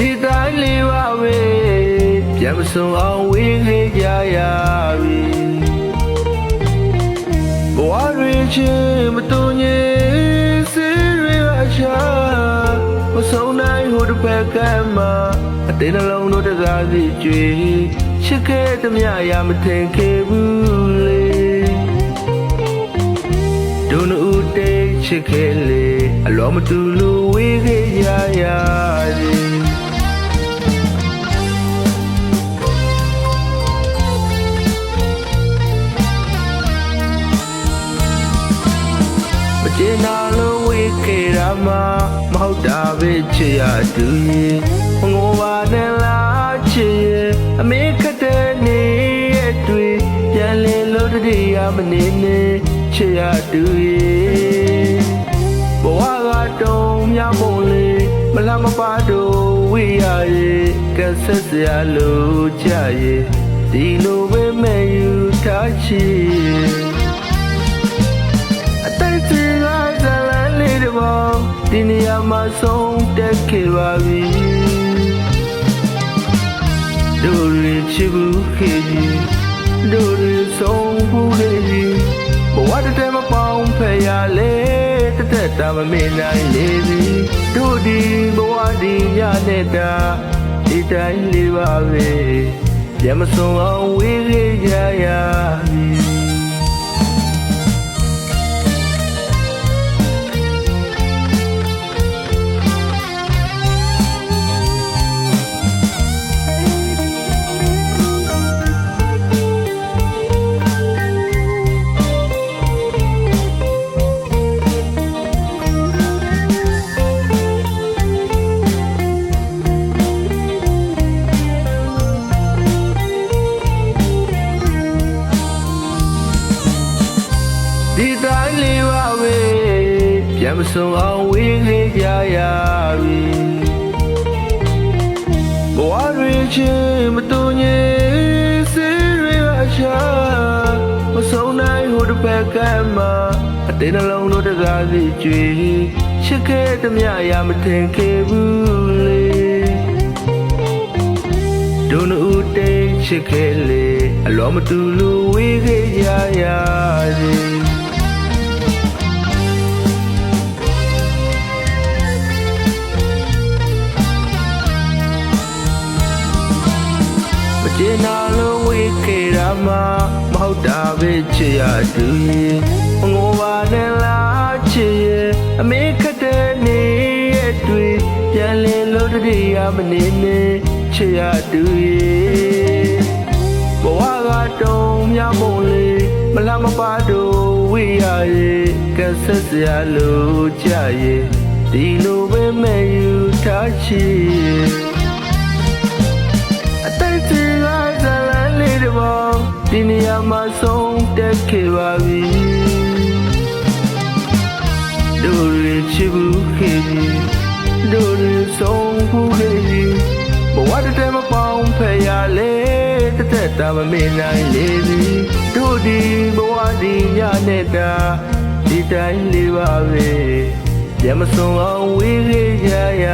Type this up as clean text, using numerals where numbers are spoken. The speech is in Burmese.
ဒီတိုင်းလေးပါပဲပြန်မဆုံးအောင်ဝေးခဲ့ကြရပြီဘဝတွေချင်းမတူညီစေရအချာမဆုံးနိုင်ဟိုတစ်ဖက်ကမှအတင်းနှလုံးတို့တကားစီကြွေချစ်ခဲ့သမျှရာမထင်ခဲ့ဘူးလေဒုနဦးတိတ်ချစ်ခဲ့လေအလောမတူလို့ဝေးခဲ့ရရတယ်ကျင်နာလို့ဝေးခဲ့တာမှမဟုတ်တာပဲချစ်ရတူရဲ့ငိုပါနဲ့လားချစ်ရဲ့အမေခတ်တဲ့နေရဲ့တွေ့ပြန်လည်လို့တည်းရမနေနဲ့ချစ်ရတူရဲ့ဘဝကတုံးမြမုံလေးမလားမပါတော့ဝေးရရဲ့ကဆက်စရာလို့ကြရဲ့ဒီလိုပဲမဲ့ယူထားချစ်ဒီနေရာမှာဆုံးတက်ခဲ့ပါပြီတို့ရချစ်ဘူးခဲ့ကြီးတို့ရဆုံးဘူးခဲ့ကြီးဘဝတည်းမပေါင်းဖယ်ရလေတသက်တာမမေ့နိုင်လေပြီတို့ဒီဘဝဒီညနေတာဒီတိုင်းလေးပါပဲပြန်မဆုံးအောင်ဝေးခဲ့ကြရပြီဒီတိုင်းလေးပါပဲပြန်မဆုံးအောင်ဝေးခဲ့ကြရပြီဘဝတွေချင်းမတူညီစေရအချာမဆုံးနိုင်ဟိုတစ်ဖက်ကမှအတင်းနှလုံးတို့တကားစီကြွေချစ်ခဲ့သမျှရာမထင်ခဲ့ဘူးလေဒုနဦးတိတ်ချစ်ခဲ့လေအလောမတူလို့ဝေးခဲ့ကြရတယ်ကျင်နာလို့ဝေးခဲ့တာမှမဟုတ်တာပဲချစ်ရတူရဲ့ငိုပါနဲ့လားချစ်ရဲ့အမေခတ်တဲ့နေရဲ့တွေ့ပြန်လည်လို့တည်းရမနေနဲ့ချစ်ရတူရဲ့ဘဝကတုံးမြမုံလေးမလားမပါတော့ဝေးရရဲ့ကဆက်စရာလို့ကြရဲ့ဒီလိုပဲမဲ့ယူထားချစ်ဒီနေရာမှာဆုံးတက်ခဲ့ပါပြီတို့ရချစ်ဘူးခဲ့ကြီးတို့ရဆုံးဘူးခဲ့ကြီးဘဝတည်းမပေါင်းဖယ်ရလေတသက်တာမမေ့နိုင်လေပြီတို့ဒီဘဝဒီညနေတာဒီတိုင်းလေးပါပဲပြန်မဆုံးအောင်ဝေးခဲ့ကြရ